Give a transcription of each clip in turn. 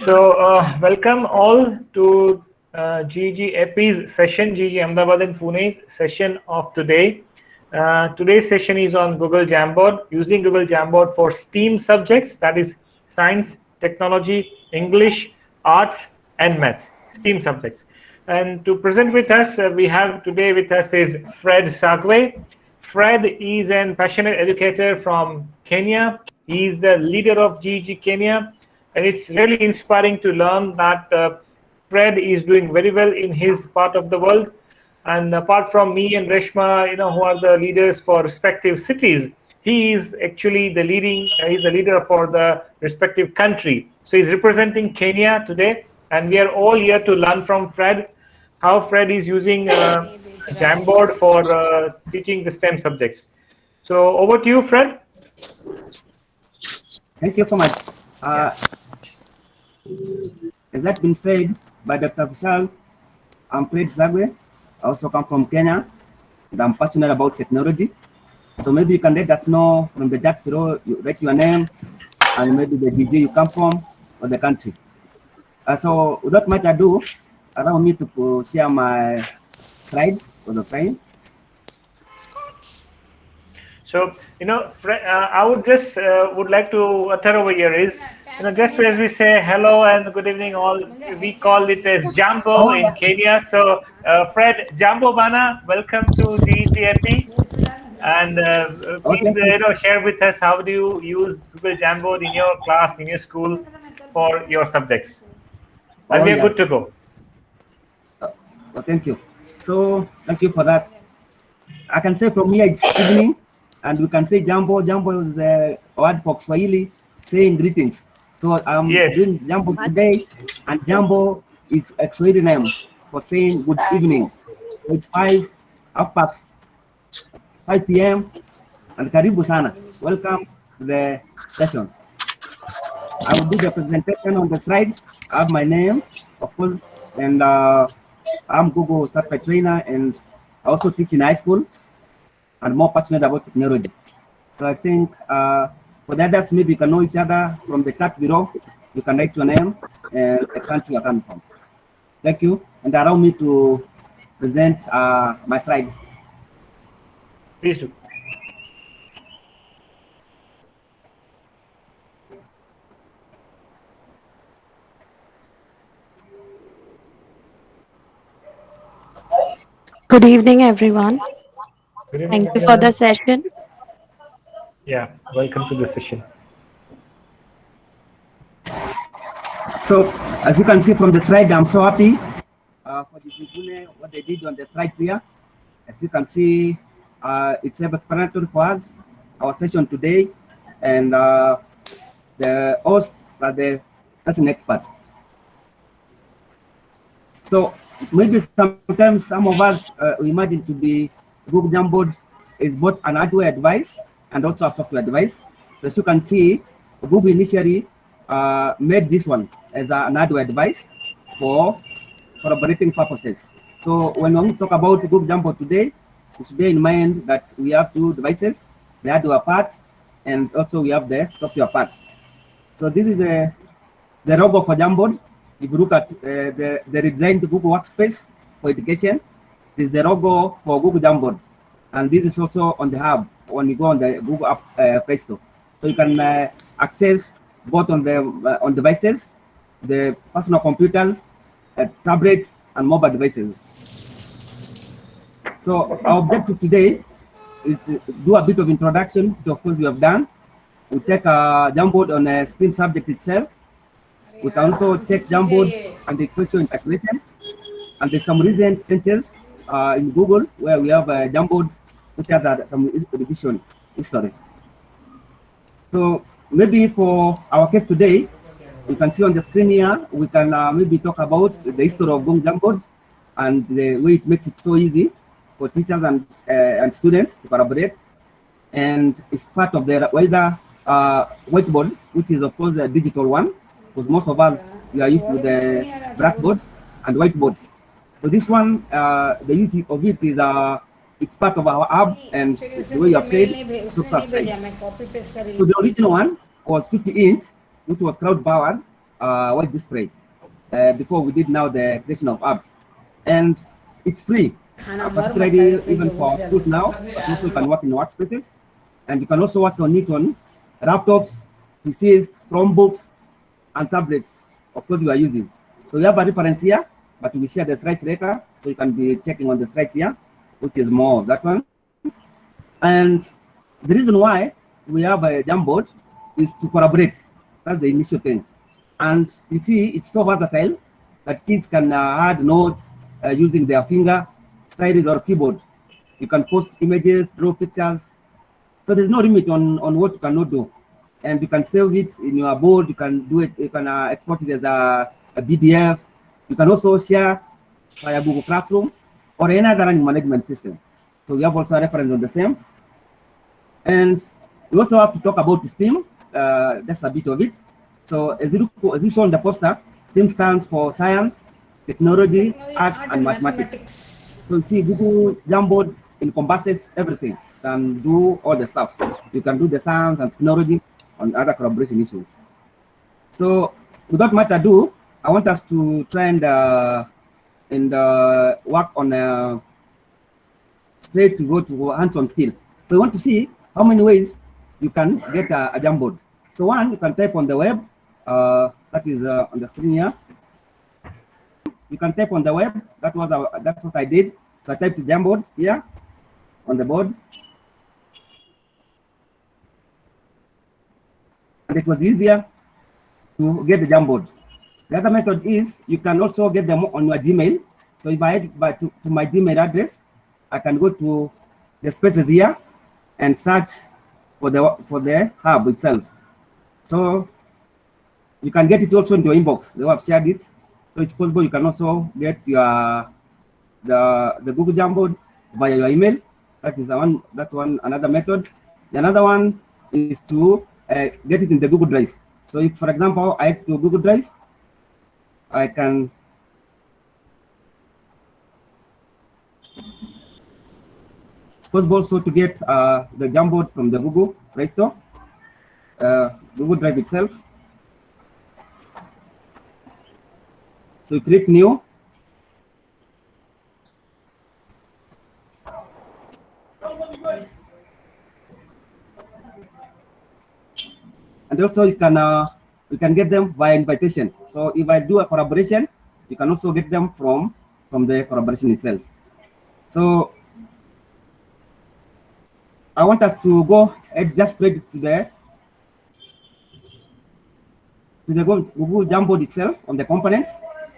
Welcome all to GG EPI's session, GG Ahmedabad and Pune's session of today. Today's session is on Google Jamboard, using Google Jamboard for STEAM subjects, that is science, technology, English, arts, and maths, STEAM subjects. And to present with us, we have today with us is Fred Sagwe. Fred is an passionate educator from Kenya. He is the leader of GG Kenya. And it's really inspiring to learn that Fred is doing very well in his part of the world. And apart from me and Reshma, who are the leaders for respective cities, he is actually the he's a leader for the respective country. So he's representing Kenya today. And we are all here to learn from Fred, how Fred is using Jamboard for teaching the STEM subjects. So over to you, Fred. Thank you so much. As that been said by Dr. Vishal, I'm Fred Sagwe. I also come from Kenya, and I'm passionate about technology. So maybe you can let us know from the chat below, you write your name, and maybe the GG you come from, or the country. So without much ado, allow me to share my slide for the time. So, I would just would like to utter over here is, just as we say hello and good evening all, we call it as Jambo in Kenya. So, Fred, Jambo Bana, welcome to GCFE. And please, share with us how do you use Google Jamboard in your class, in your school, for your subjects. And we are good to go. Well, thank you. So, thank you for that. I can say from here it's evening. And we can say Jambo. Jambo is the word for Swahili saying greetings. So I'm doing Jambo today, and Jambo is a Swahili name for saying good evening. So it's 5 p.m. and karibu sana. Welcome to the session. I will do the presentation on the slides. I have my name, of course, and I'm Google certified trainer, and I also teach in high school. And more passionate about technology. So I think for the others, maybe you can know each other from the chat below. You can write your name and the country you come from. Thank you. And allow me to present my slide. Please do. Good evening, everyone. Good evening, Thank you for the session. Yeah, welcome to the session. So, as you can see from the slide, I'm so happy for the what they did on the slides here. As you can see, it's self-explanatory for us, our session today, and the host are the session expert. So, maybe sometimes some of us imagine to be Google Jamboard is both an hardware device and also a software device. So as you can see, Google initially made this one as an hardware device for collaborating purposes. So when we talk about Google Jamboard today, we should bear in mind that we have two devices, the hardware part, and also we have the software part. So this is the logo for Jamboard. If you look at the redesigned Google Workspace for education, this is the logo for Google Jamboard. And this is also on the hub when you go on the Google App Play Store. So you can access both on the on devices, the personal computers, tablets, and mobile devices. So our objective today is to do a bit of introduction, which of course we have done. We take Jamboard on a STEAM subject itself. We can also check Jamboard and the question integration. And there's some recent changes in Google where we have Jamboard, which has some revision history. So maybe for our case today, you can see on the screen here, we can maybe talk about the history of Google Jamboard and the way it makes it so easy for teachers and students to collaborate. And it's part of the wider whiteboard, which is of course a digital one, because most of us we are used to the blackboard and whiteboards. So this one, the use of it is it's part of our app, and the way you have said, so the original one was 50 inch, which was cloud powered, web display. Before we did now the creation of apps, and it's free, particularly even for schools now. But also you can work in workspaces, and you can also work on it on laptops, PCs, Chromebooks, and tablets. Of course, you are using. So you have a reference here, but we share the slide later, so you can be checking on the slide here, which is more of that one. And the reason why we have a Jamboard is to collaborate. That's the initial thing. And you see, it's so versatile that kids can add notes using their finger, stylus, or keyboard. You can post images, draw pictures. So there's no limit on what you cannot do. And you can save it in your board. You can do it. You can export it as a PDF. You can also share via Google Classroom or any other learning management system. So we have also a reference on the same. And we also have to talk about STEAM. That's a bit of it. So as you saw on the poster, STEAM stands for science, technology, art, and mathematics. So you see, Google Jamboard encompasses everything. You can do all the stuff. You can do the science and technology on other collaboration issues. So without much ado, I want us to try and work on straight to go to hands-on skill. So we want to see how many ways you can get a Jamboard. So one, you can type on the web. That is on the screen here. You can type on the web. That's what I did. So I typed Jamboard here on the board. And it was easier to get the Jamboard. The other method is you can also get them on your Gmail. So if I head to my Gmail address, I can go to the spaces here and search for the hub itself. So you can get it also into your inbox. They have shared it. So it's possible you can also get the Google Jamboard via your email. That's another method. The another one is to get it in the Google Drive. So if, for example, I head to Google Drive, I can it's possible also to get the Jamboard from the Google Play Store, Google Drive itself. So you click new. And also you can get them via invitation. So if I do a collaboration, you can also get them from the collaboration itself. So I want us to go just straight to the Google Jamboard itself on the components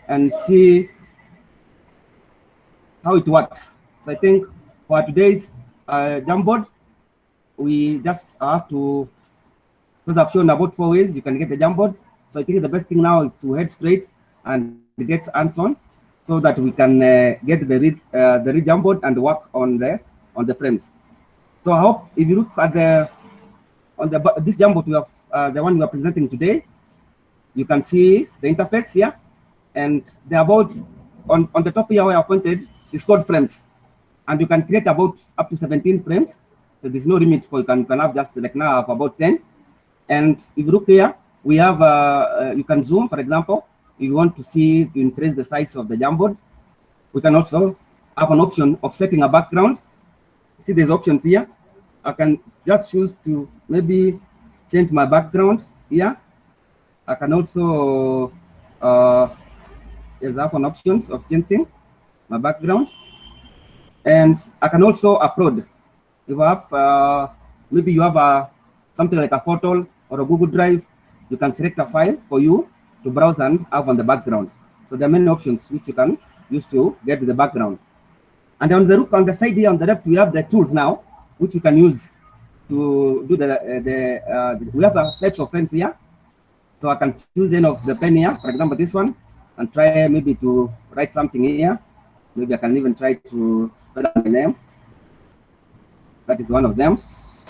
and see how it works. So I think for today's Jamboard, we just have to, because I've shown about 4 ways you can get the Jamboard. So I think the best thing now is to head straight and get hands-on so that we can get the read Jamboard and work on the frames. So I hope if you look at this Jamboard we have, the one we are presenting today, you can see the interface here, and the about on the top here where I pointed is called frames, and you can create about up to 17 frames. So there's no limit for you can have just like now have about 10. And if you look here, we have you can zoom, for example, if you want to increase the size of the Jamboard. We can also have an option of setting a background. See, there's options here. I can just choose to maybe change my background here. I can also have an options of changing my background, and I can also upload. If I have maybe you have something like a photo or a Google Drive, you can select a file for you to browse and have on the background. So there are many options which you can use to get the background. And on the side here on the left, we have the tools now, which you can use to do we have types of pens here. So I can choose any of the pen here, for example, this one, and try maybe to write something here. Maybe I can even try to spell out my name. That is one of them.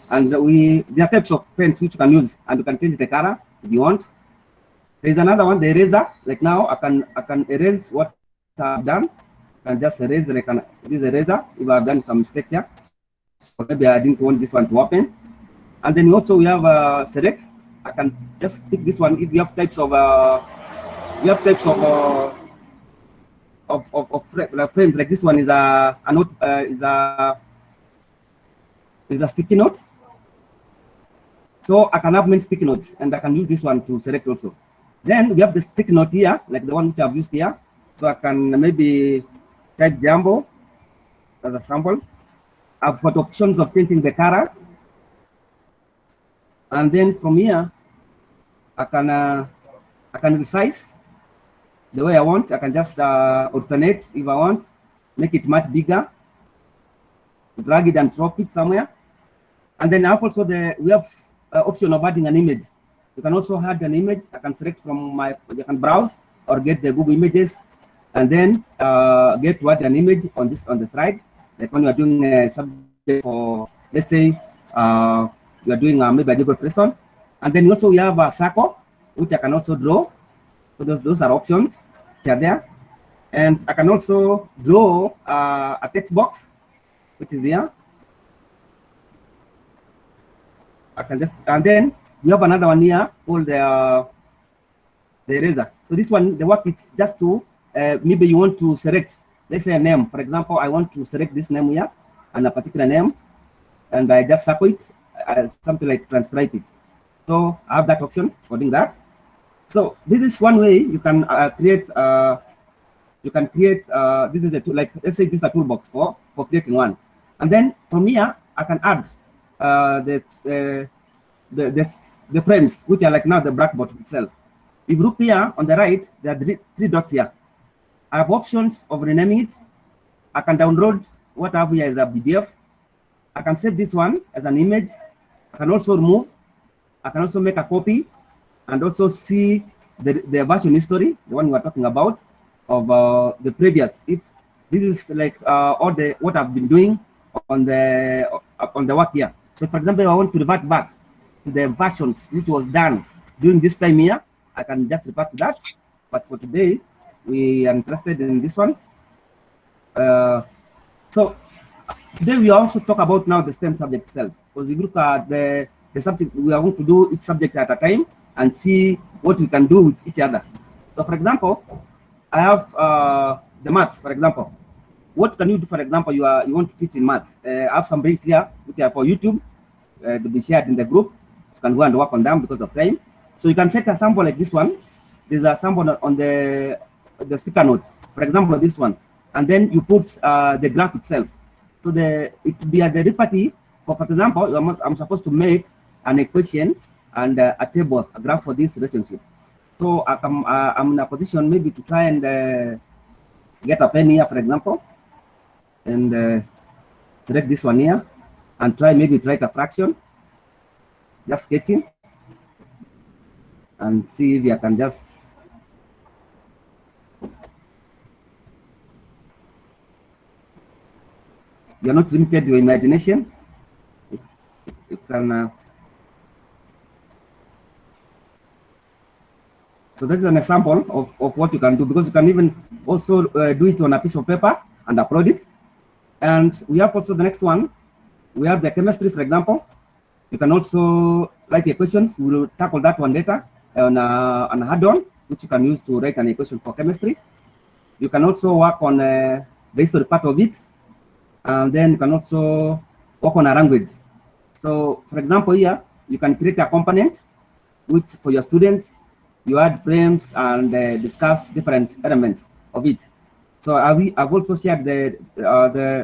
And there are types of pens which you can use, and you can change the color if you want. There's another one, the eraser. Like now, I can erase what I've done. I can just erase this eraser if I've done some mistakes here. Or maybe I didn't want this one to open. And then also we have select. I can just pick this one if you have types of we have types of frames. Like this one is a note, is a sticky note. So I can have many sticky notes, and I can use this one to select also. Then we have the sticky note here, like the one which I've used here. So I can maybe type Jambo as a sample. I've got options of changing the color, and then from here I can resize the way I want. I can just alternate if I want, make it much bigger, drag it and drop it somewhere. And then also we have option of adding an image. You can also add an image. I can select from you can browse or get the Google Images, and then get to add an image on the slide. Like when you are doing a subject for, let's say, you are doing maybe a geography lesson, and then also we have a circle, which I can also draw. So those are options which are there, and I can also draw a text box, which is here. I can just, and then we have another one here called the eraser. So this one, the work is just to maybe you want to select, let's say, a name. For example, I want to select this name here and a particular name, and I just circle it as something like transcribe it. So I have that option for doing that. So this is one way you can create. This is a tool, like let's say this is a toolbox for creating one, and then from here I can add the frames, which are like now the blackboard itself. If you look here on the right, there are three dots here. I have options of renaming it. I can download what I have here as a PDF. I can save this one as an image. I can also remove. I can also make a copy and also see the version history, the one we are talking about, of the previous. If this is like all what I've been doing on the work here. So for example, I want to revert back to the versions which was done during this time here, I can just revert to that. But for today, we are interested in this one. So today we also talk about now the STEM subject itself, because if you look at the subject, we are going to do each subject at a time and see what we can do with each other. So for example, I have the maths, for example. What can you do, for example, you want to teach in maths? I have some links here, which are for YouTube, to be shared in the group. You can go and work on them because of time. So you can set a sample like this one. There's a sample on the sticker notes, for example, this one. And then you put the graph itself. So it will be at the reparty. For example, I'm supposed to make an equation and a table, a graph for this relationship. So I'm in a position maybe to try and get a pen here, for example, and select this one here and try maybe to write a fraction, just sketching, and see if I can just you're not limited to your imagination. You can so that's an example of what you can do, because you can even also do it on a piece of paper and upload it. And we have also the next one. We have the chemistry, for example. You can also write equations. We will tackle that one later on a add-on, which you can use to write an equation for chemistry. You can also work on the history part of it. And then you can also work on a language. So for example, here, you can create a component which for your students, you add frames and discuss different elements of it. So I've also shared the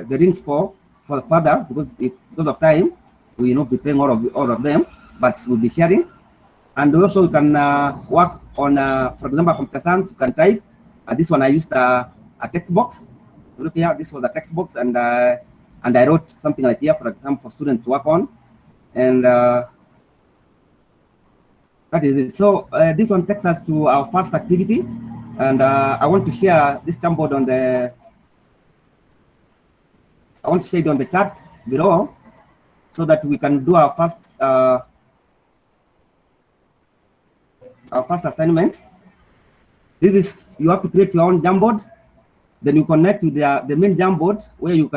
links for further, because of time, we will not be playing all of them, but we'll be sharing. And also you can work on, for example, computer science. You can type. This one I used a text box. Look here, this was a text box, and I wrote something like here, for example, for students to work on, and that is it. So this one takes us to our first activity, and I want to share this Jamboard on the. I want to share it on the chat below, so that we can do our first assignment. This is, you have to create your own Jamboard. Then you connect to the main Jamboard, where you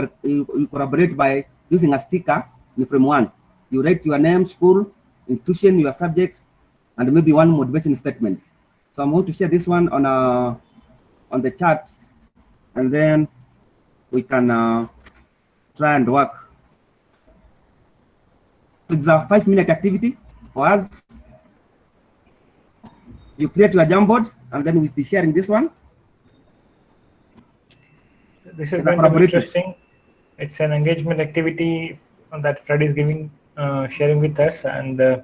collaborate by using a sticker in frame 1. You write your name, school, institution, your subject, and maybe one motivation statement. So I'm going to share this one on the chat, and then we can try and work. It's a 5-minute activity for us. You create your Jamboard, and then we'll be sharing this one. This is going to be interesting. It's an engagement activity that Fred is giving, sharing with us, and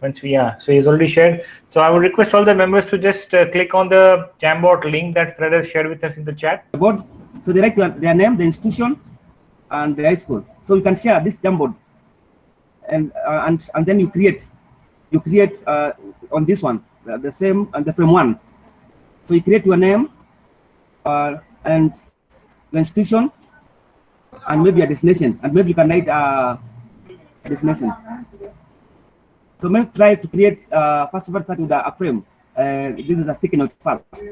once we are, so he's already shared. So I would request all the members to just click on the Jamboard link that Fred has shared with us in the chat. So they write their name, the institution, and the high school. So you can share this Jamboard, and then you create on this one the same and the frame one. So you create your name and the institution, and maybe a destination, and maybe you can write a destination. So maybe try to create first of all start with a frame. This is a sticky note first.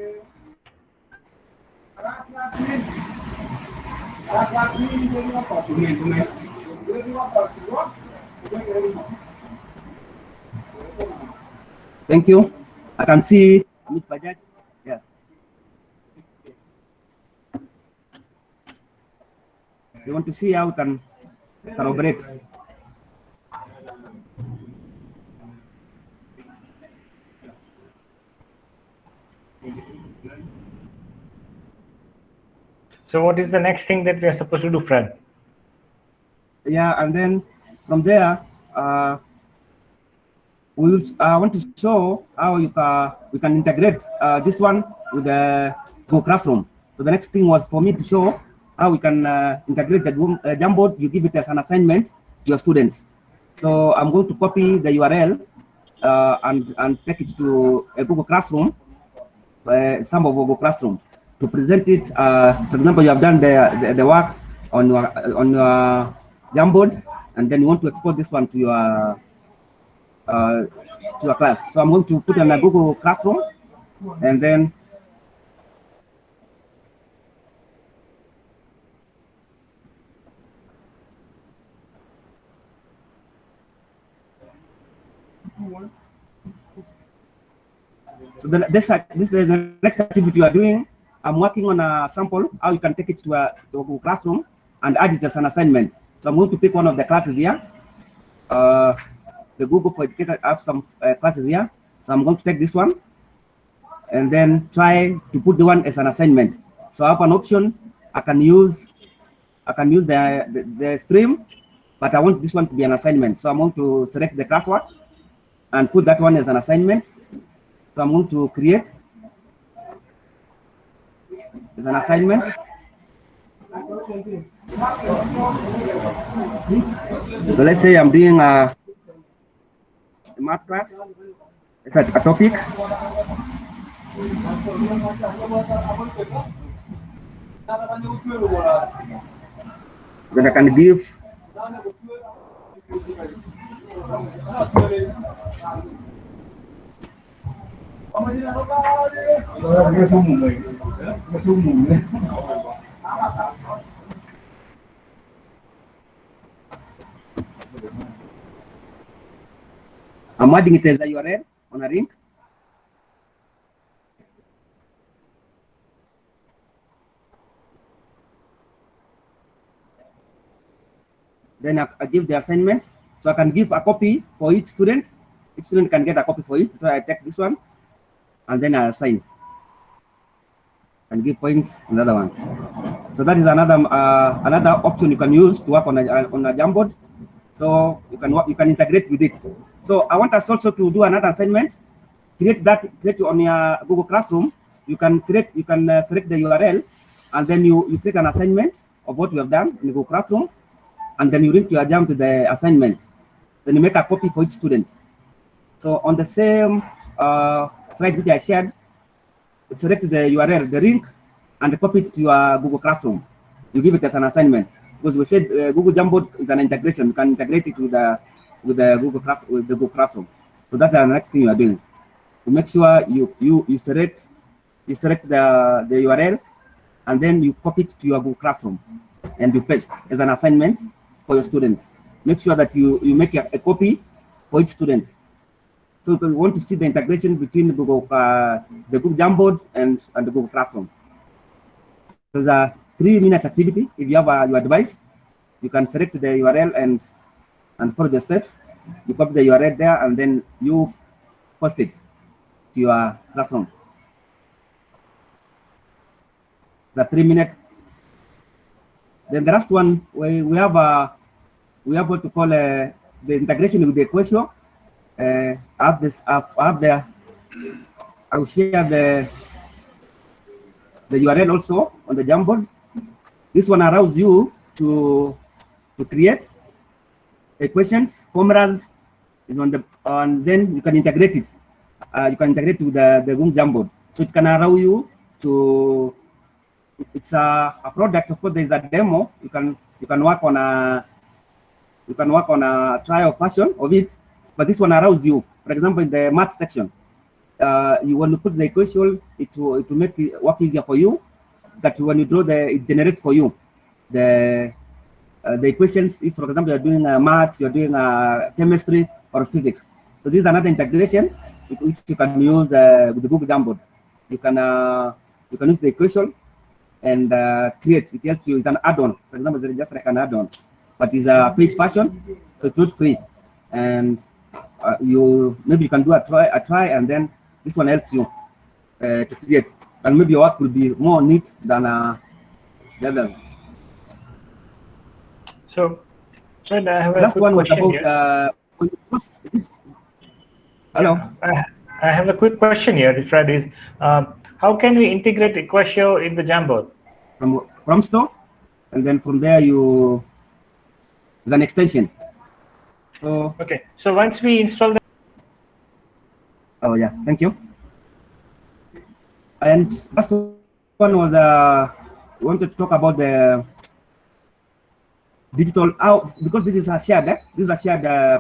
Thank you. I can see budget. Yeah. So you want to see how we can collaborate. So what is the next thing that we are supposed to do, Fred? Yeah, and then from there, we will want to show how we can integrate this one with the Google Classroom. So the next thing was for me to show how we can integrate the Jamboard. You give it as an assignment to your students. So I'm going to copy the URL and take it to a Google Classroom, some of Google Classroom, to present it. For example, you have done the work on your Jamboard, and then you want to export this one to your class. So I'm going to put in a Google Classroom, and then so this is the next activity you are doing. I'm working on a sample how you can take it to a Google Classroom and add it as an assignment. So I'm going to pick one of the classes here. The Google for Educators have some classes here. So I'm going to take this one and then try to put the one as an assignment. So I have an option. I can use the stream, but I want this one to be an assignment. So I'm going to select the classwork and put that one as an assignment. So I'm going to create as an assignment. So let's say I'm doing a math class. It's a topic. Then I can give I'm adding it as a URL on a link. Then I give the assignment. So I can give a copy for each student. Each student can get a copy for it. So I take this one and then I assign and give points on the other one. So that is another option you can use to work on a Jamboard. So you can integrate with it. So I want us also to do another assignment. Create on your Google Classroom. You can select the URL, and then you create an assignment of what you have done in Google Classroom, and then you link your Jam to the assignment. Then you make a copy for each student. So on the same slide which I shared, select the URL, the link, and copy it to your Google Classroom. You give it as an assignment, because we said Google Jamboard is an integration. You can integrate it with the Google Classroom. So that's the next thing you are doing. To make sure you select the URL, and then you copy it to your Google Classroom, and you paste as an assignment for your students. Make sure that you make a copy for each student. So we want to see the integration between the Google Jamboard and the Google Classroom. So there's a 3 minutes activity. If you have your device, you can select the URL and follow the steps. You copy the URL there and then you post it to your classroom. The 3 minutes. Then the last one, we have what to call the integration with the question. I will share the URL also on the Jamboard. This one allows you to create equations, formulas is on the, and then you can integrate it. You can integrate with the Google Jamboard. So it can allow you to, it's a product. Of course, there is a demo. You can work on a trial version of it, but this one allows you, for example, in the math section, you want to put the equation, it will make it work easier for you. That when you draw it generates for you the equations. If, for example, you're doing maths, you're doing chemistry or physics. So this is another integration which you can use with the Google Jamboard. You can use the equation and create. It helps you. It's an add-on. For example, it's just like an add-on, but it's a paid version, so it's not free. And you can do a try, and then this one helps you to create. And maybe your work will be more neat than the others. So I have a last one was question about hello. I have a quick question here, Fred. Is how can we integrate Equatio in the Jamboard? From store, and then from there there's an extension. So okay. So once we install the oh yeah, thank you. And last one was we wanted to talk about the digital out, because this is a shared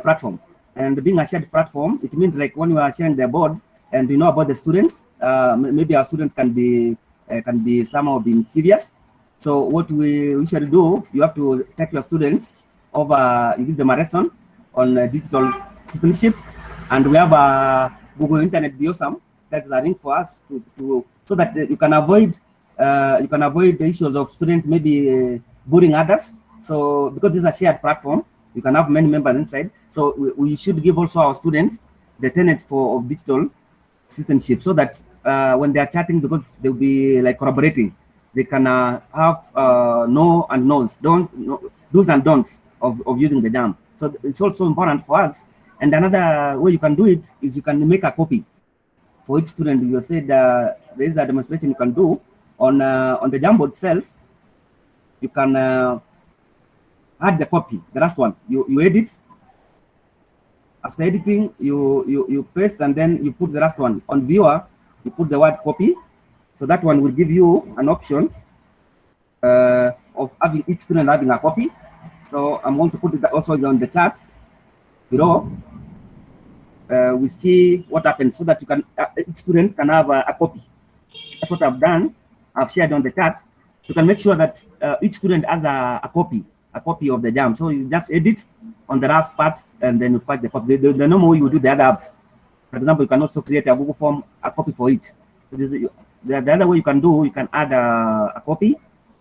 platform, and being a shared platform, it means like when you are sharing the board and you know about the students, maybe our students can be somehow being serious. So what we usually do, you have to take your students over, you give them a lesson on digital citizenship, and we have a Google Internet Biosam that is a link for us to so that you can avoid the issues of students maybe bullying others. So because this is a shared platform, you can have many members inside. So we should give also our students the tenets of digital citizenship, so that when they are chatting, because they'll be like collaborating, they can have no and no's, do's and don'ts of using the Jam. So it's also important for us. And another way you can do it is you can make a copy for each student. You said there is a demonstration you can do on the Jamboard itself. You can add the copy, the last one. You edit. After editing, you paste, and then you put the last one. On viewer, you put the word copy. So that one will give you an option of having each student having a copy. So I'm going to put it also on the chat below. We see what happens, so that you can each student can have a copy. That's what I've done. I've shared on the chat. So you can make sure that each student has a copy of the Jam. So you just edit on the last part, and then you put the copy. The normal way you do the other apps. For example, you can also create a Google form, a copy for it. So the other way you can do, you can add a copy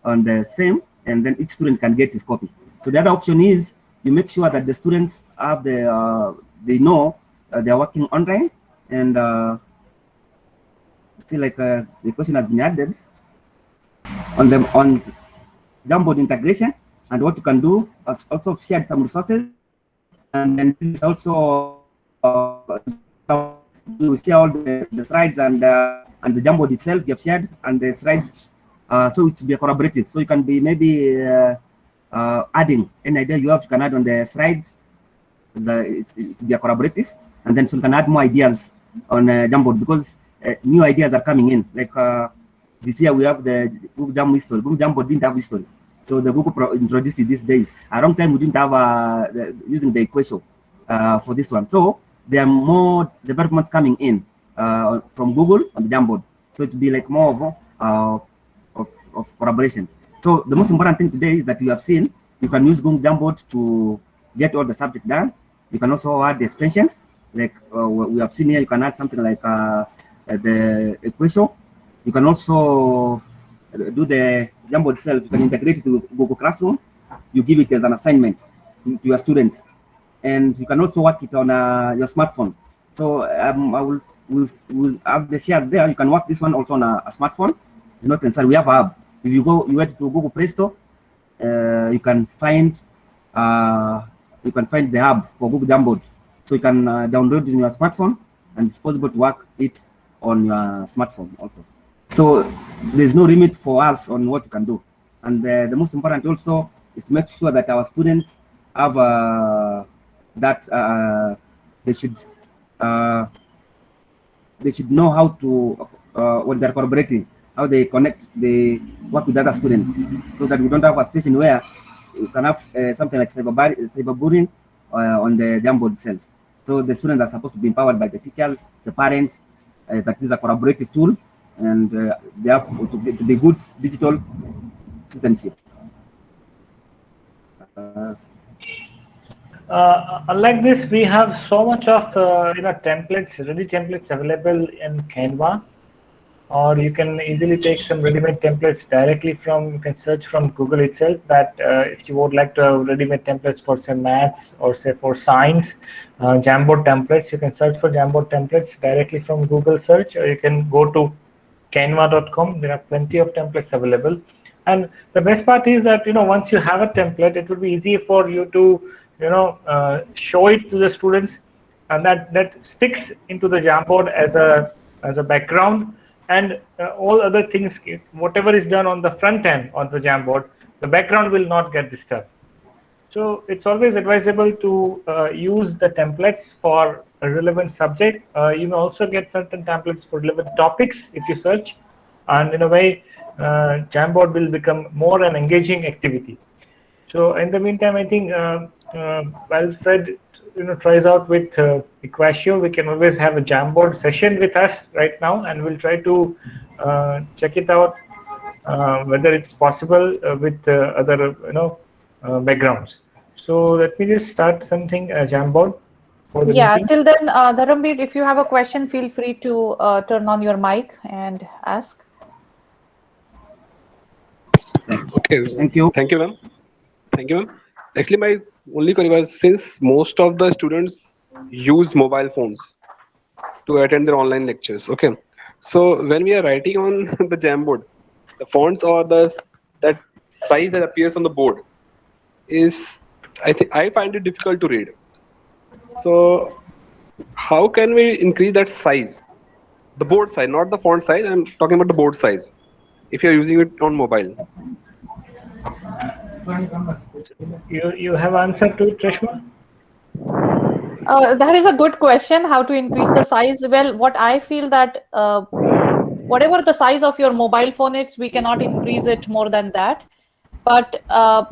on the same, and then each student can get his copy. So the other option is you make sure that the students have they know they're working online, and see like the question has been added on Jamboard integration, and what you can do is also shared some resources, and then this is also you share all the slides and the Jamboard itself you have shared, and the slides, so it will be collaborative. So you can be maybe adding any idea you have, you can add on the slides. It will be a collaborative, and then so you can add more ideas on Jamboard, because new ideas are coming in. Like this year we have the Google Jam history. Google Jamboard didn't have history, so the Google introduced it these days. A long time we didn't have using the equation for this one. So there are more developments coming in from Google on the Jamboard. So it will be like more of collaboration. So the most important thing today is that you have seen you can use Google Jamboard to get all the subjects done. You can also add the extensions like we have seen here. You can add something like the equation. You can also do the Jamboard itself. You can integrate it to Google Classroom. You give it as an assignment to your students, and you can also work it on your smartphone. So I will have the share there. You can work this one also on a smartphone. It's not necessary. We have a hub. If you went to Google Play Store, you can find the hub for Google Jamboard. So you can download it in your smartphone, and it's possible to work it on your smartphone also. So there's no limit for us on what you can do. And the most important also is to make sure that our students have they should know how to when they're collaborating, how they connect, they work with other students, so that we don't have a situation where you can have something like cyberbullying on the Jamboard itself. So the students are supposed to be empowered by the teachers, the parents. That is a collaborative tool, and they have to be good digital citizenship. Unlike this, we have so much of templates, ready templates available in Canva, or you can easily take some ready-made templates directly from. You can search from Google itself. That if you would like to have ready-made templates for say maths or say for science, Jamboard templates, you can search for Jamboard templates directly from Google search, or you can go to canva.com. There are plenty of templates available. And the best part is that once you have a template, it would be easy for you to show it to the students, and that sticks into the Jamboard as a background, and all other things, whatever is done on the front end on the Jamboard, the background will not get disturbed. So it's always advisable to use the templates for a relevant subject. You may also get certain templates for relevant topics if you search, and in a way, Jamboard will become more an engaging activity. So in the meantime, I think while Fred tries out with Equatio, we can always have a Jamboard session with us right now, and we'll try to check it out whether it's possible with other backgrounds. So let me just start something Jamboard for the meeting. Till then, Dharamveer, if you have a question, feel free to turn on your mic and ask. Okay. Thank you. Thank you, ma'am. Thank you, ma'am. Actually, my only query was, since most of the students use mobile phones to attend their online lectures, okay. So when we are writing on the Jamboard, the fonts or that size that appears on the board is, I find it difficult to read. So how can we increase that size? The board size, not the font size. I'm talking about the board size. If you're using it on mobile. You have answer to it, Reshma? That is a good question, how to increase the size. Well, what I feel that whatever the size of your mobile phone is, we cannot increase it more than that. But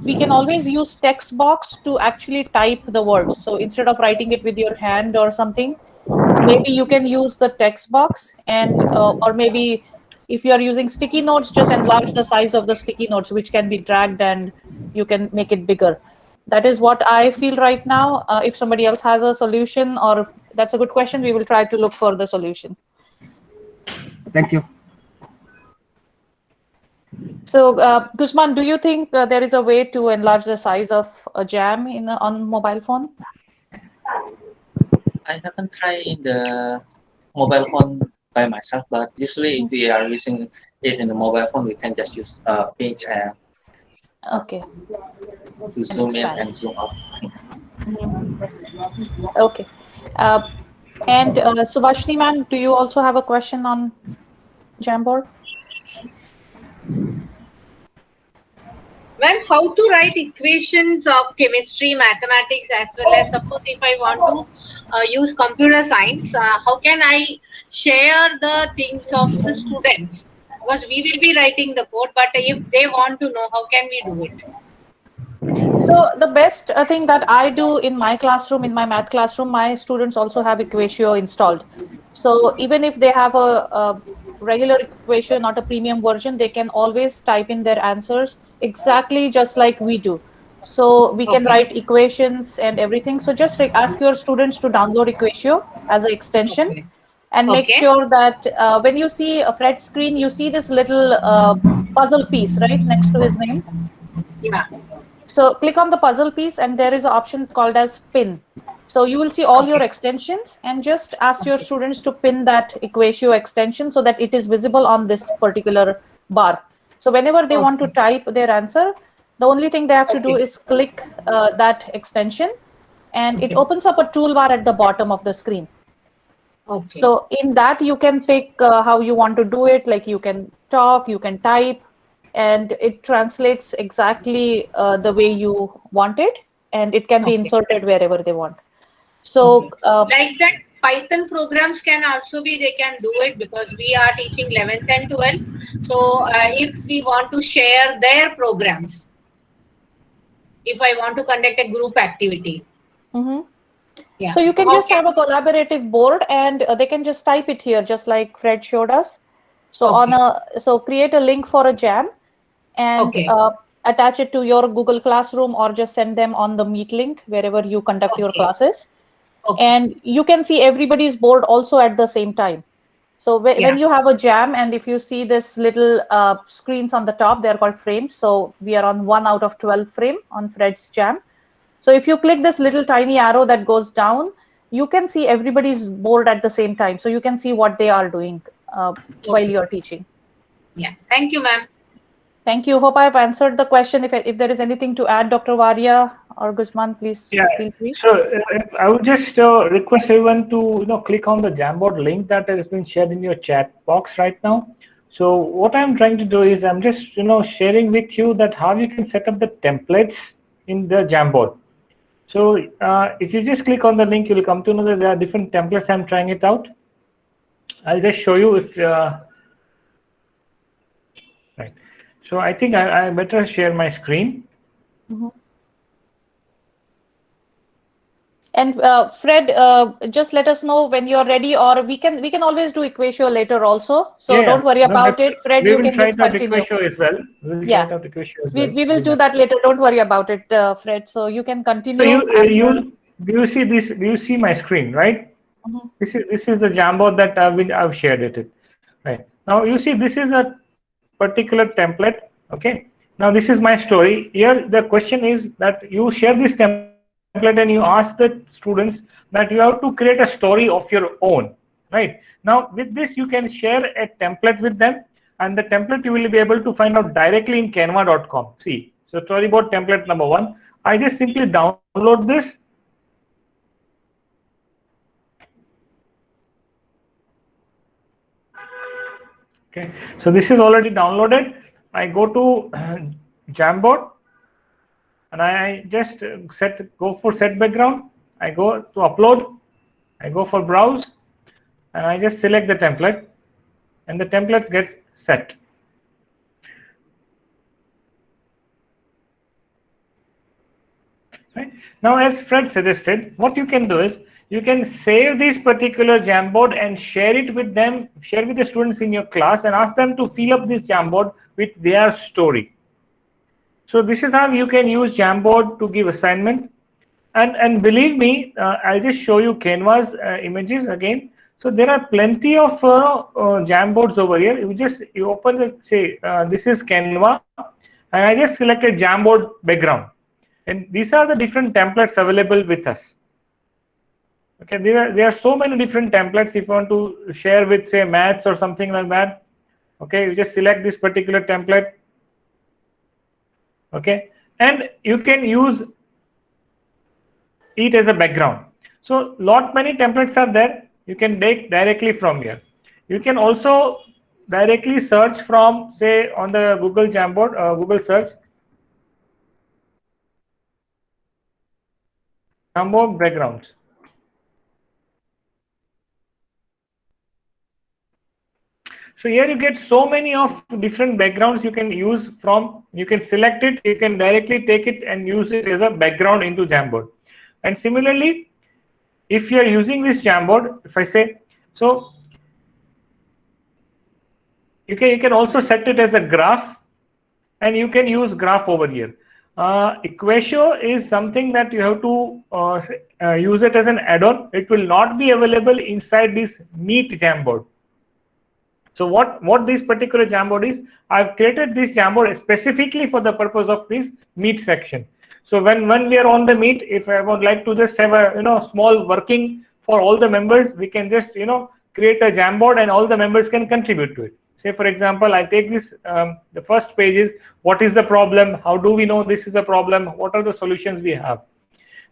we can always use text box to actually type the words. So instead of writing it with your hand or something, maybe you can use the text box, and or maybe if you are using sticky notes, just enlarge the size of the sticky notes, which can be dragged and you can make it bigger. That is what I feel right now. If somebody else has a solution, or that's a good question, we will try to look for the solution. Thank you. So, Guzman, do you think there is a way to enlarge the size of a jam on mobile phone? I haven't tried in the mobile phone by myself, but usually if we are using it in the mobile phone, we can just use pinch and Okay. to zoom in and zoom out. Okay. And Subhashini ma'am, do you also have a question on Jamboard? Ma'am, how to write equations of chemistry, mathematics, as well as suppose if I want to use computer science, how can I share the things of the students? Because we will be writing the code, but if they want to know, how can we do it? So the best thing that I do in my classroom, in my math classroom, my students also have Equatio installed. So even if they have a regular Equatio, not a premium version, they can always type in their answers exactly just like we do. So we can write equations and everything. So just ask your students to download Equatio as an extension. Okay. And make Okay. sure that when you see a Fred's screen, you see this little puzzle piece right next to his name. Yeah. So click on the puzzle piece and there is an option called as pin. So you will see all your Okay. extensions and just ask your students to pin that Equatio extension so that it is visible on this particular bar. So whenever they want to type their answer, the only thing they have to do Okay. is click that extension and it Okay. opens up a toolbar at the bottom of the screen. Okay. So in that you can pick how you want to do it, like you can talk, you can type, and it translates exactly the way you want it, and it can be Okay. inserted wherever they want. Okay. So Like that, Python programs can also be, they can do it because we are teaching 11th and 12th. So if we want to share their programs, if I want to conduct a group activity, mhm. yeah. So you So can how just can, have a collaborative board and they can just type it here, just like Fred showed us. So okay. so create a link for a jam and Okay. attach it to your Google Classroom or just send them on the Meet link wherever you conduct your Okay. classes. Okay. And you can see everybody's board also at the same time. So Yeah. when you have a jam and if you see this little screens on the top, they're called frames. So we are on 1 out of 12 frame on Fred's jam. So if you click this little tiny arrow that goes down, you can see everybody's board at the same time. So you can see what they are doing while Okay. you're teaching. Yeah. Thank you, ma'am. Thank you. Hope I've answered the question. If there is anything to add, Dr. Varia or Guzman, please Yeah. feel free. So I would just request everyone to click on the Jamboard link that has been shared in your chat box right now. So what I'm trying to do is I'm just sharing with you that how you can set up the templates in the Jamboard. So if you just click on the link, you'll come to know that there are different templates. I'm trying it out. I'll just show you if right. So I think I better share my screen. Mhm. And Fred, just let us know when you're ready, or we can always do Equatio later also. So Yeah, don't worry no, about that's it, Fred. we You will can try just it out continue. Equatio as well. We will try Yeah, it out Equatio as we well. we will Do do that. that later. Don't worry about it, Fred. So you can So continue you after. do you see this? Do you see my screen, right? Mhm. This is the Jamboard that I've shared it. Right now, you see this is a particular template. Okay. Now this is my story. Here the question is that you share this template and you ask the students that you have to create a story of your own. Right now, with this you can share a template with them, and the template you will be able to find out directly in canva.com. See, so storyboard template number one. I just simply download this. Okay, so this is already downloaded. I go to Jamboard and I just go for set background. I go to upload. I go for browse and I just select the template and the template gets set. Right? Now, as Fred suggested, what you can do is you can save this particular Jamboard and share it with them, share with the students in your class and ask them to fill up this Jamboard with their story. So this is how you can use Jamboard to give assignment. And believe me, I'll just show you Canva's images again. So there are plenty of Jamboards over here. You open the, say this is Canva, and I just selected Jamboard background. And these are the different templates available with us. Okay, there are so many different templates. If you want to share with, say, maths or something like that, okay, you just select this particular template. Okay, and you can use it as a background. So lot many templates are there. You can take directly from here. You can also directly search from, say, on the Google Jamboard, Google search Jamboard backgrounds. So here you get so many of different backgrounds you can use from. You can select it, you can directly take it and use it as a background into Jamboard. And similarly, if you are using this Jamboard, if I say, so you can also set it as a graph, and you can use graph over here. Equatio is something that you have to use it as an add-on. It will not be available inside this Meet Jamboard. So what this particular Jamboard is, I've created this Jamboard specifically for the purpose of this Meet section. So when we are on the Meet, if I would like to just have a small working for all the members, we can just create a Jamboard and all the members can contribute to it. Say for example, I take this, the first page is what is the problem, how do we know this is a problem, what are the solutions we have.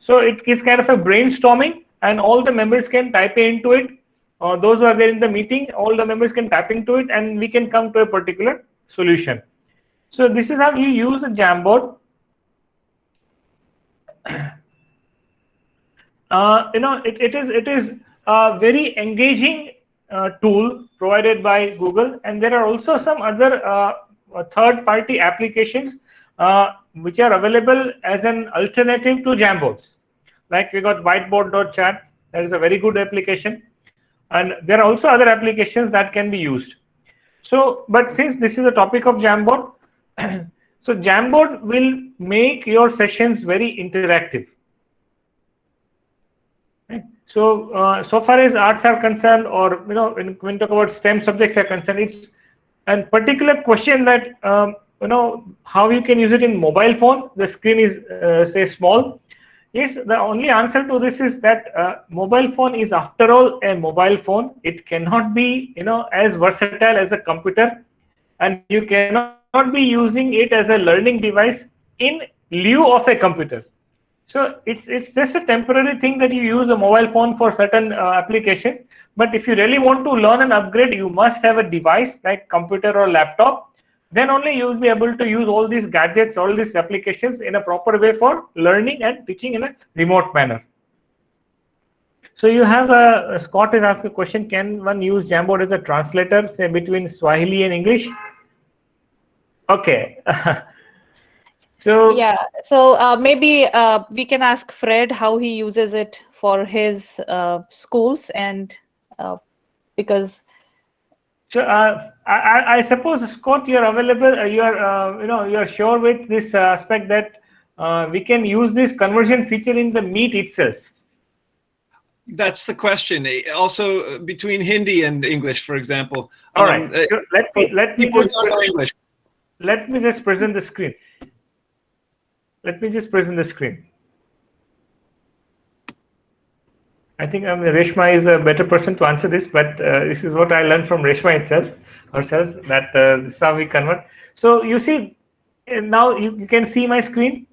So it is kind of a brainstorming and all the members can type into it. Those who are there in the meeting, all the members can tap into it and we can come to a particular solution. So this is how you use a Jamboard. It is a very engaging tool provided by Google, and there are also some other third-party applications which are available as an alternative to Jamboards. Like we got whiteboard.chat, that is a very good application, and there are also other applications that can be used. So, but since this is a topic of Jamboard, so Jamboard will make your sessions very interactive. So, so far as arts are concerned, or when we talk about STEM subjects are concerned, it's a particular question that how you can use it in mobile phone. The screen is say small. Yes, the only answer to this is that mobile phone is after all a mobile phone. It cannot be as versatile as a computer, and you cannot be using it as a learning device in lieu of a computer. So it's just a temporary thing that you use a mobile phone for certain applications. But if you really want to learn and upgrade, you must have a device like computer or laptop. Then only you will be able to use all these gadgets, all these applications in a proper way for learning and teaching in a remote manner. So you have Scott has asked a question: can one use Jamboard as a translator, say between Swahili and English? Okay. So yeah, so maybe we can ask Fred how he uses it for his schools, and because so I suppose Scott, you are available. You are you are sure with this aspect that we can use this conversion feature in the Meet itself. That's the question. Also between Hindi and English, for example. All right. So let me people just don't know English. Let me just present the screen. Let me just present the screen. I think Reshma is a better person to answer this, but this is what I learned from Reshma herself, that this is how we convert. So you see, now you can see my screen?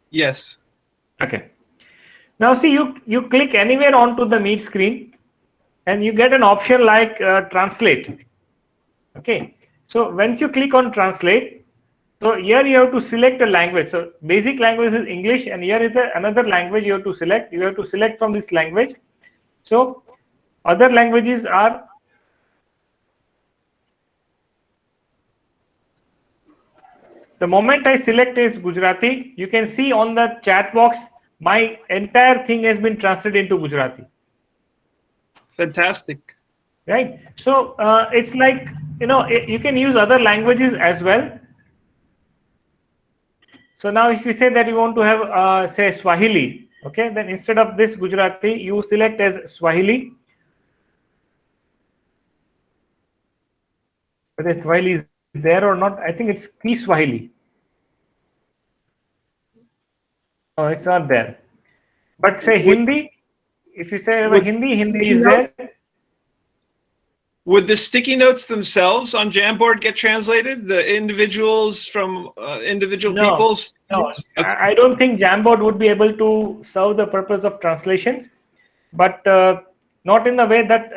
Yes. Okay. Now see, you click anywhere onto the Meet screen and you get an option like translate. Okay. So once you click on translate, so here you have to select a language. So basic language is English, and here is another language you have to select. You have to select from this language. So other languages are the moment I select is Gujarati, you can see on the chat box my entire thing has been translated into Gujarati. Fantastic. Right. So it's like you can use other languages as well. So now if you say that you want to have say Swahili, okay, then instead of this Gujarati, you select as Swahili. Whether Swahili is there or not, I think it's Kiswahili. No, it's not there. But say Hindi, if you say Hindi is there. Would the sticky notes themselves on Jamboard get translated? The individuals from individual peoples? No, Okay. I don't think Jamboard would be able to serve the purpose of translations, but not in the way that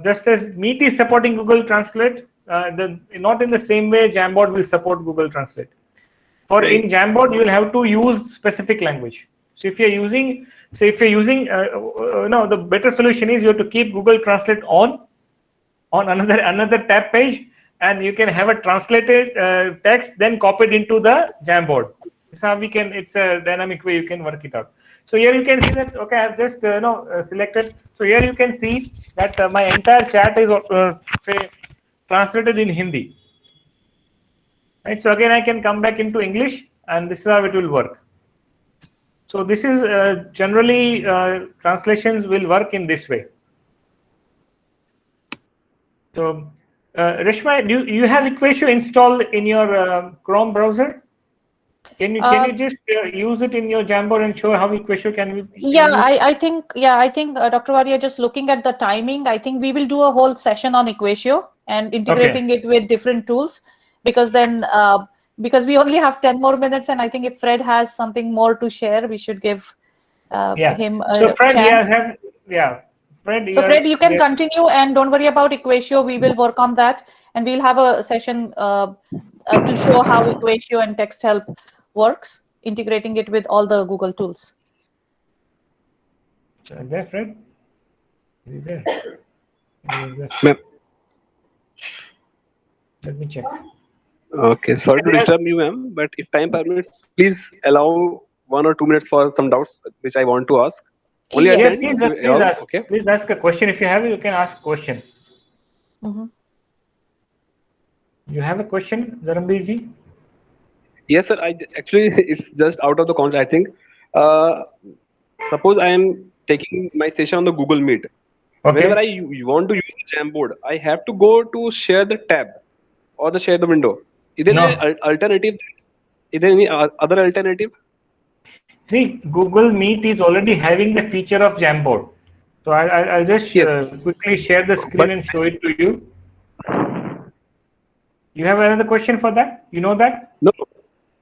just as Meet is supporting Google Translate, not in the same way Jamboard will support Google Translate. For in Jamboard, you will have to use specific language. So if you're using, the better solution is you have to keep Google Translate on another tab page, and you can have a translated text then copied into the Jamboard. It's how we can. It's a dynamic way you can work it out. So here you can see that. Okay, I've just selected. So here you can see that my entire chat is say translated in Hindi. Right. So again, I can come back into English, and this is how it will work. So this is generally translations will work in this way. So Reshma, do you have Equatio installed in your Chrome browser? Can you just use it in your Jamboard and show how Equatio can be? I think Dr. Waria, just looking at the timing, I think we will do a whole session on Equatio and integrating it with different tools, because then because we only have 10 more minutes, and I think if Fred has something more to share, we should give him a so Fred, chance. Fred, so Fred, you can continue, and don't worry about Equatio. We will work on that, and we'll have a session to show how Equatio and text help works, integrating it with all the Google tools. There, Fred? Is he there? Let me check. Okay, sorry to disturb you, ma'am, but if time permits, please allow 1 or 2 minutes for some doubts which I want to ask. Only Yes, attend. please ask a question. If you have it, you can ask a question. You have a question, Dharamveer ji? Yes, sir. Actually, it's just out of the context. I think. Suppose I am taking my session on the Google Meet. Okay. Whenever I want to use the Jamboard, I have to go to share the tab or share the window. Is there any alternative? Is there any other alternative? See, Google Meet is already having the feature of Jamboard. So I'll just quickly share the screen and show it to you. You have another question for that? You know that? No.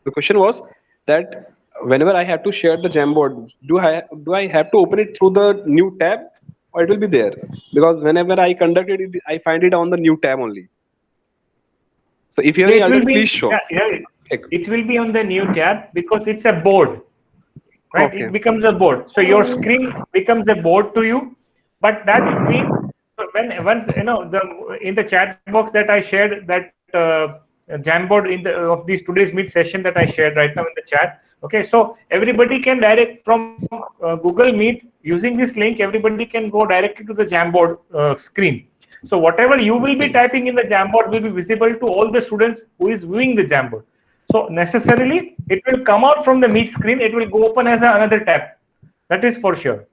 The question was that whenever I have to share the Jamboard, do I have to open it through the new tab, or it will be there? Because whenever I conduct it, I find it on the new tab only. So if you have any alternative, please show. It will be on the new tab because it's a board, right? Okay. It becomes a board. So your screen becomes a board to you, but that screen, once in the chat box that I shared, that Jamboard of this today's Meet session that I shared right now in the chat. Okay, so everybody can direct from Google Meet using this link. Everybody can go directly to the Jamboard screen. So whatever you will be typing in the Jamboard will be visible to all the students who is viewing the Jamboard. So necessarily it will come out from the Meet screen. It will go open as another tab. That is for sure.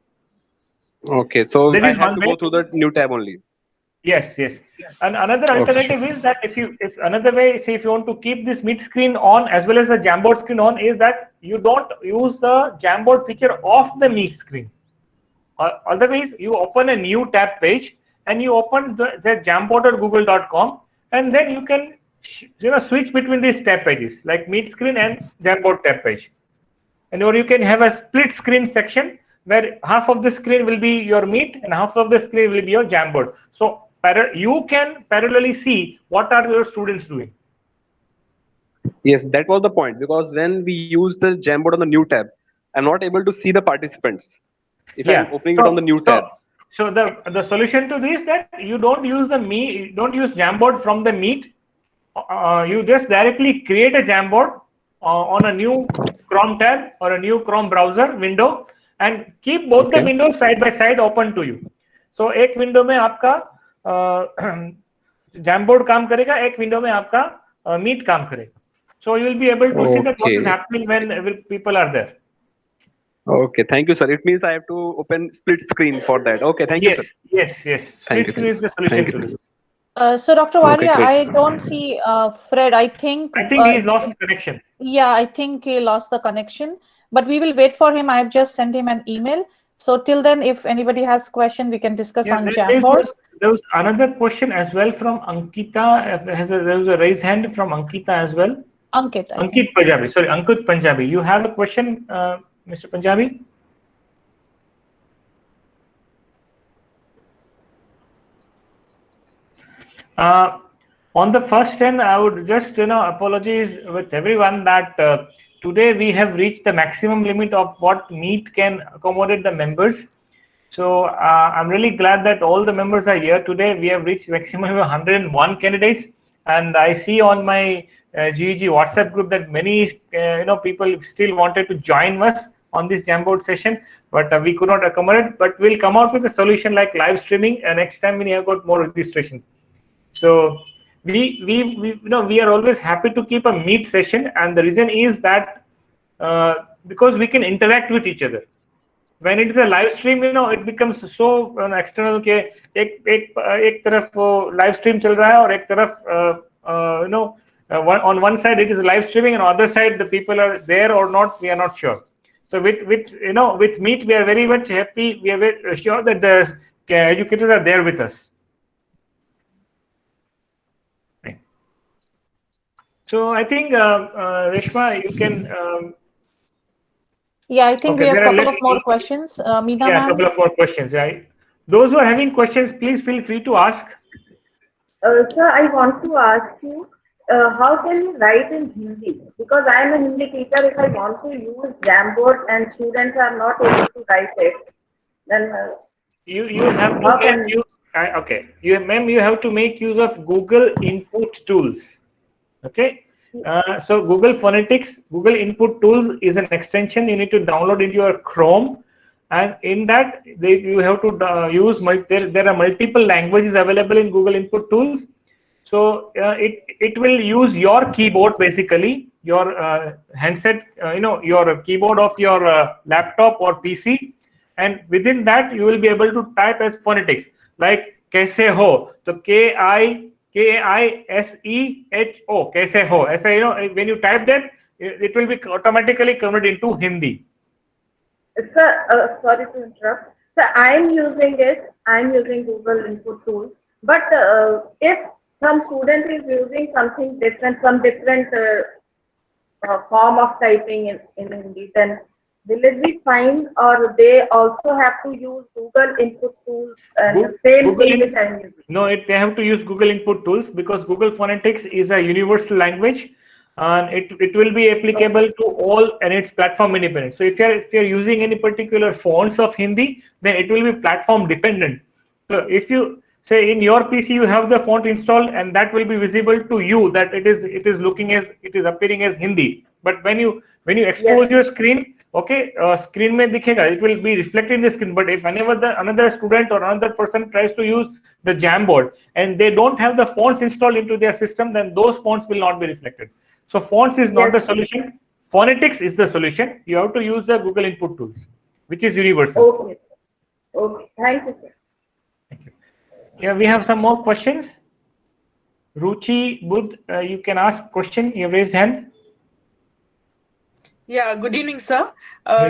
Okay, so I have to go through the new tab only. Yes. And another alternative is that if another way, say if you want to keep this Meet screen on as well as the Jamboard screen on, is that you don't use the Jamboard feature of the Meet screen. Otherwise, you open a new tab page and you open the jamboard.google.com, and then you can switch between these tab pages like Meet screen and Jamboard tab page, or you can have a split screen section where half of the screen will be your Meet and half of the screen will be your Jamboard. So you can parallelly see what are your students doing. Yes, that was the point, because when we use the Jamboard on the new tab, I'm not able to see the participants if I'm opening it on the new tab. So the solution to this is that you don't use Jamboard from the Meet. You just directly create a Jamboard on a new Chrome tab or a new Chrome browser window and keep both the windows side by side open to you. So एक window में आपका Jamboard काम करेगा, एक window में आपका Meet काम करेगा. So you will be able to see that what is happening when people are there. Okay, thank you, sir. It means I have to open split screen for that. Okay, thank you, sir. Yes. Split screen is the solution to this. So Dr. Waria, I don't see Fred. I think he's lost connection. Yeah, I think he lost the connection. But we will wait for him. I have just sent him an email. So till then, if anybody has question, we can discuss on Jamboard. There was another question as well from Ankita. There was a raised hand from Ankita as well. Ankit Punjabi. Sorry, Ankit Punjabi. You have a question, Mr. Punjabi? On the first hand, I would just apologize with everyone that today we have reached the maximum limit of what Meet can accommodate the members. So I'm really glad that all the members are here today. We have reached maximum of 101 candidates, and I see on my GEG WhatsApp group that many people still wanted to join us on this Jamboard session, but we could not accommodate. But we'll come out with a solution like live streaming, and next time we have got more registrations. So we are always happy to keep a meet session, and the reason is that because we can interact with each other. When it is a live stream, it becomes so external के एक तरफ live stream चल रहा है और एक तरफ on one side it is live streaming and on the other side the people are there or not, we are not sure. So with Meet we are very much happy, we are very sure that the educators are there with us. So I think Reshma, you can yeah, I think okay, we have a there are couple of more questions. Meena yeah, a ma'am. couple of more questions. Right? Those who are having questions, please feel free to ask. Sir, I want to ask you, how can you write in Hindi? Because I am a Hindi teacher. If I want to use Jamboard and students are not able to write it, then you have to make use. Okay, you have to make use of Google input tools. Okay. So Google Phonetics, Google Input Tools is an extension you need to download into your Chrome, and in that you have to use there are multiple languages available in Google Input Tools. So it will use your keyboard, basically your handset, your keyboard of your laptop or PC, and within that you will be able to type as phonetics like kaise ho. So KISEHO, kaise ho. As when you type that, it will be automatically converted into Hindi. Sir, sorry to interrupt. So I'm using Google Input Tool. But if some student is using something different, some different form of typing in Hindi, then will it be fine, or they also have to use Google Input Tools and the same thing which I'm using? No, they have to use Google Input Tools because Google Phonetics is a universal language, and it will be applicable to all, and it's platform independent. So if you're using any particular fonts of Hindi, then it will be platform dependent. So if you say in your PC you have the font installed, and that will be visible to you that it is appearing as Hindi. But when you expose your screen, okay, screen mein dikhega, it will be reflected in the screen. But if another student or another person tries to use the Jamboard and they don't have the fonts installed into their system, then those fonts will not be reflected. So fonts is not the solution. Phonetics is the solution. You have to use the Google Input Tools, which is universal. Okay. Thank you, sir. Thank you. Yeah, we have some more questions. Ruchi Budh, you can ask question. You raised hand. Yeah, good evening, sir.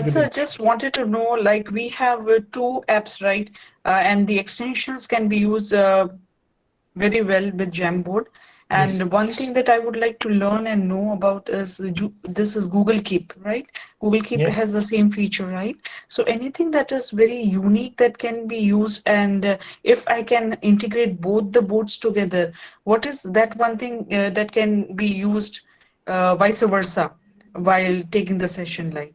Sir, just wanted to know, like we have two apps, right? And the extensions can be used very well with Jamboard. And yes, one thing that I would like to learn and know about is this is Google Keep, right? Google Keep has the same feature, right? So anything that is very unique that can be used, and if I can integrate both the boards together, what is that one thing that can be used vice versa while taking the session live?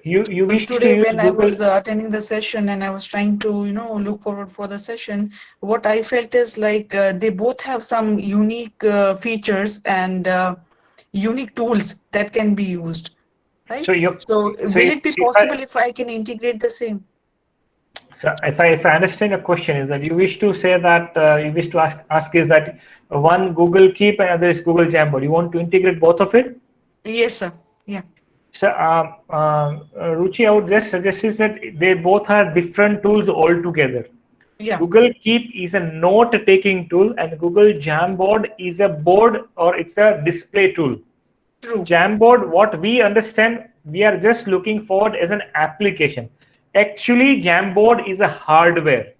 You wish today to use when Google... I was attending the session and I was trying to look forward for the session, what I felt is like they both have some unique features and unique tools that can be used, right? So will it be possible if I can integrate the same? So if I understand your question is that you wish to say that you wish to ask is that one Google Keep and other is Google Jamboard. You want to integrate both of it? Yes, sir. Yeah. So, Ruchi, I would just suggest is that they both are different tools altogether. Yeah. Google Keep is a note-taking tool, and Google Jamboard is a board, or it's a display tool. True. Jamboard, what we understand, we are just looking forward as an application. Actually, Jamboard is a hardware.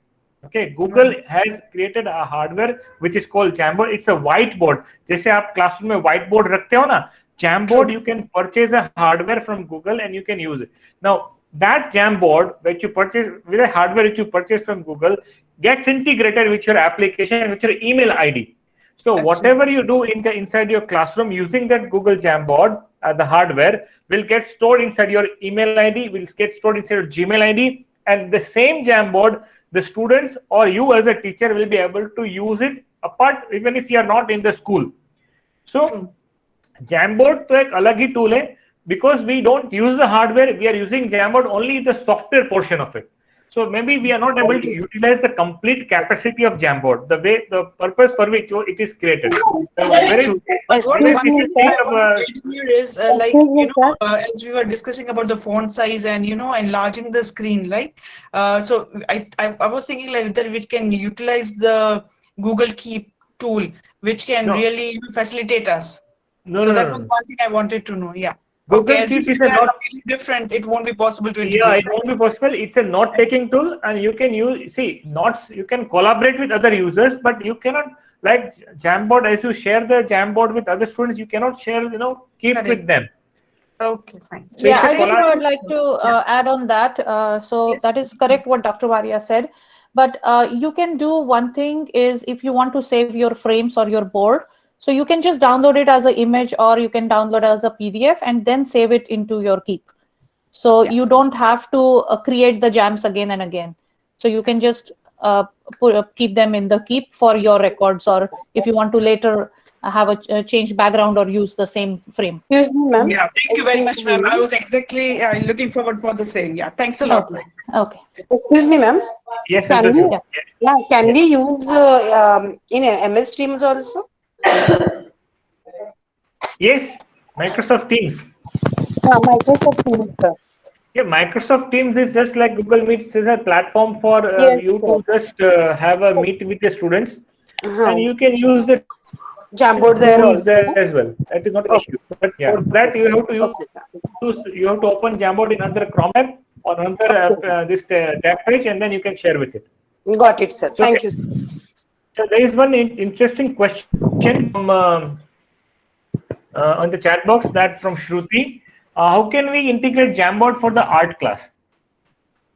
Okay, Google has created a hardware which is called Jamboard. It's a whiteboard. जैसे आप classroom में whiteboard रखते हो ना, Jamboard, you can purchase a hardware from Google and you can use it. Now, that Jamboard which you purchase with a hardware which you purchase from Google gets integrated with your application and with your email ID. So whatever you do inside your classroom using that Google Jamboard, the hardware will get stored inside your email ID, will get stored inside your Gmail ID, and the same Jamboard, the students or you as a teacher will be able to use it apart even if you are not in the school. So Jamboard तो एक अलग ही tool है because we don't use the hardware, we are using Jamboard only the software portion of it. So maybe we are not able to utilize the complete capacity of Jamboard, the purpose for which it is created. So Very true. But what Excuse one me, thing sir. I want to add here is like, Excuse me, sir. as we were discussing about the font size and enlarging the screen, right? So I was thinking like whether we can utilize the Google Keep tool, which can No. really facilitate us. No, So no, that no, was no. one thing I wanted to know. Yeah. Google Okay, as you Keep said, is they a are not. completely different. It won't be possible to Yeah, integrate. it won't be possible. It's a note-taking tool, and you can use. See, notes. You can collaborate with other users, but you cannot, like Jamboard. As you share the Jamboard with other students, you cannot share, Keep Correct. with them. Okay, fine. So Yeah, it's a I think I would like collaboration. to add on that. So Yes, that is please. correct what Dr. Varia said. But you can do one thing is if you want to save your frames or your board, so you can just download it as an image or you can download as a PDF and then save it into your Keep. So you don't have to create the jams again and again. So you can just keep them in the Keep for your records, or if you want to later have a change background or use the same frame. Excuse me, ma'am. Yeah, thank you very much, ma'am. I was exactly looking forward for the same. Yeah, thanks a lot. Okay. Okay. Excuse me, ma'am. Yes, Can we? Santosh. Yeah. Can we use in MS Teams also? Yes, Microsoft Teams. Microsoft Teams, sir. Yeah, Microsoft Teams is just like Google Meet. Is a platform for Yes, you to just have a meet with the students, and you can use the Jamboard there tools also. there as well. That is not an issue. But yeah, for that you have to open Jamboard in another Chrome app or another this tab page, and then you can share with it. Got it, sir. So, Thank you, sir. So there is one interesting question from on the chat box, that from Shruti. How can we integrate Jamboard for the art class?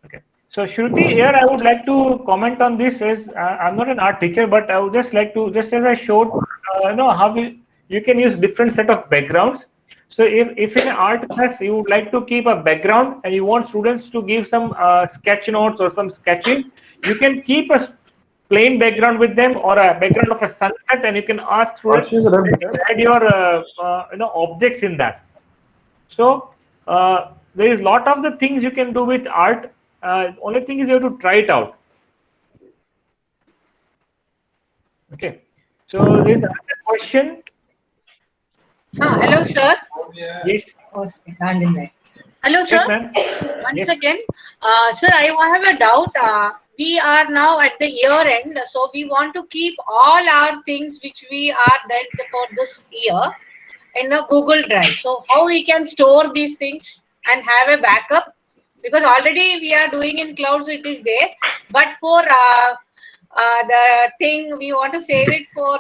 Okay. So Shruti, here I would like to comment on this. As I'm not an art teacher, but I would just like to, just as I showed, how you can use different set of backgrounds. So if in an art class you would like to keep a background and you want students to give some sketch notes or some sketching, you can keep a plain background with them or a background of a sunset, and you can ask students to add your objects in that. So there is a lot of the things you can do with art. Only thing is you have to try it out. Okay. So there is another question. Hello, sir. Yes. Hello, sir. Yes, Once again, sir, I have a doubt. We are now at the year end, so we want to keep all our things which we are done for this year in a Google Drive. So how we can store these things and have a backup? Because already we are doing in cloud, so it is there. But for the thing we want to save it for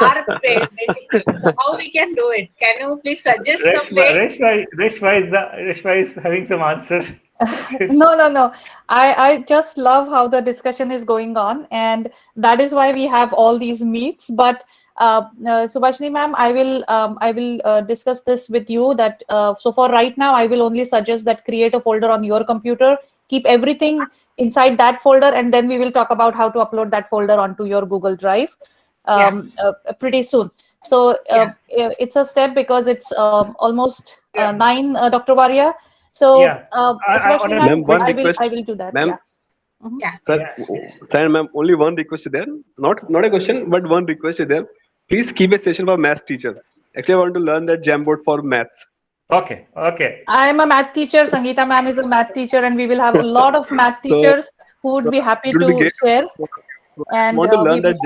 our brain, basically. So how we can do it? Can you please suggest some way? Reshma is having some answer. No. I just love how the discussion is going on, and that is why we have all these meets. But Subhashini ma'am, I will discuss this with you. That so for right now, I will only suggest that create a folder on your computer, keep everything inside that folder, and then we will talk about how to upload that folder onto your Google Drive pretty soon. So it's a step because it's almost 9, Dr. Varia. So, ma'am, one request. I will do that. Ma'am, Yeah. Sir, ma'am, only one request is there. Not a question, but one request is there. Please keep a session for math teacher. Actually, I want to learn that Jamboard for maths. Okay. I am a math teacher. Sangeeta ma'am is a math teacher, and we will have a lot of math teachers who would be happy to share. And want to learn that.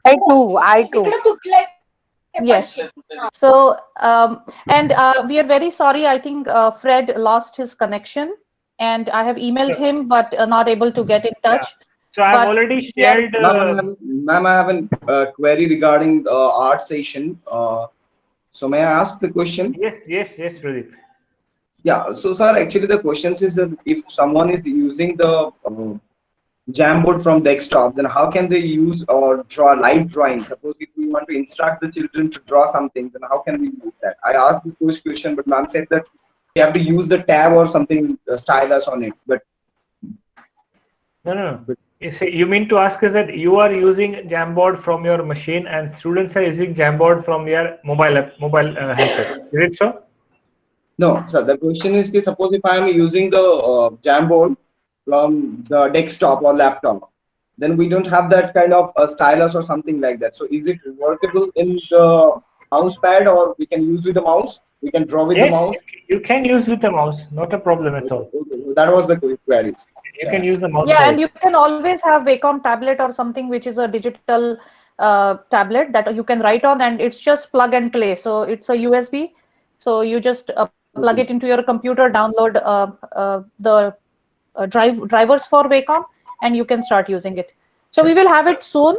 I too. Yes. So, and we are very sorry. I think Fred lost his connection, and I have emailed him, but not able to get in touch. So I have already shared. Ma'am, I have a query regarding art session. So may I ask the question? Yes, Pradeep. Yeah. So, sir, actually, the question is that if someone is using the Jamboard from desktop, then how can they use or draw live drawing? Suppose if we want to instruct the children to draw something, then how can we use that? I asked this first question, but ma'am said that you have to use the tab or something stylus on it. But no. You mean to ask us that you are using Jamboard from your machine and students are using Jamboard from their mobile handset? Is it so? No, sir. The question is, suppose if I am using the Jamboard from the desktop or laptop, then we don't have that kind of a stylus or something like that. So is it workable in the mouse pad, or we can use with the mouse? We can draw with the mouse? You can use with the mouse, not a problem at all. Okay. That was the queries. You can use the mouse. Yeah, and you can always have Wacom tablet or something which is a digital tablet that you can write on, and it's just plug and play. So it's a USB. So you just plug it into your computer, download the drivers for Wacom, and you can start using it. So we will have it soon.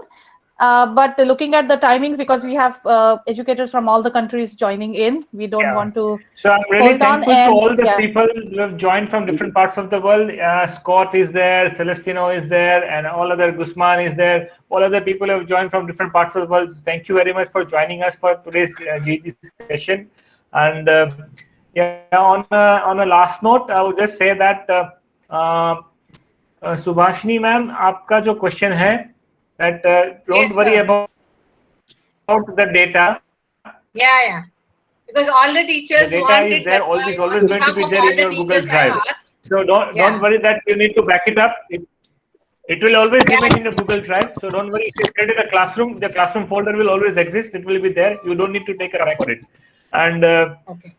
But looking at the timings, because we have educators from all the countries joining in, we don't want to. So I'm really hold on thankful to all the yeah. people who have joined from different parts of the world. Scott is there, Celestino is there, and all other Guzman is there. All other people have joined from different parts of the world. Thank you very much for joining us for today's GG session. And yeah, on a last note, I would just say that Subhashini ma'am, आपका जो question है, that don't worry about the data. Yeah. Because all the teachers the data want is it. there, That's always why going to be there in your Google Drive. So don't worry that you need to back it up. It will always remain in the Google Drive. So don't worry. If you created a classroom, the classroom folder will always exist. It will be there. You don't need to take a back for it. And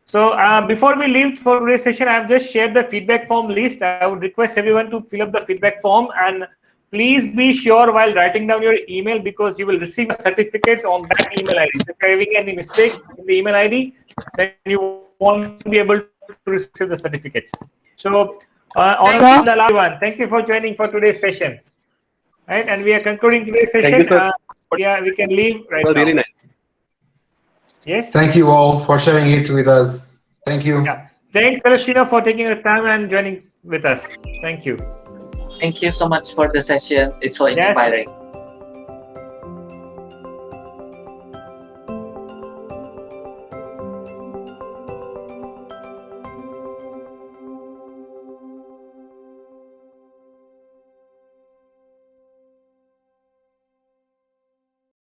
so before we leave for today's session, I have just shared the feedback form list. I would request everyone to fill up the feedback form, and please be sure while writing down your email, because you will receive certificates on that email ID. If you're having any mistakes in the email ID, then you won't be able to receive the certificates. So on the last one, thank you for joining for today's session. Right, and we are concluding today's session. Yeah, we can leave right now. Really nice. Yes. Thank you all for sharing it with us. Thank you. Yeah. Thanks, Celestino, for taking the time and joining with us. Thank you. Thank you so much for the session. It's so inspiring.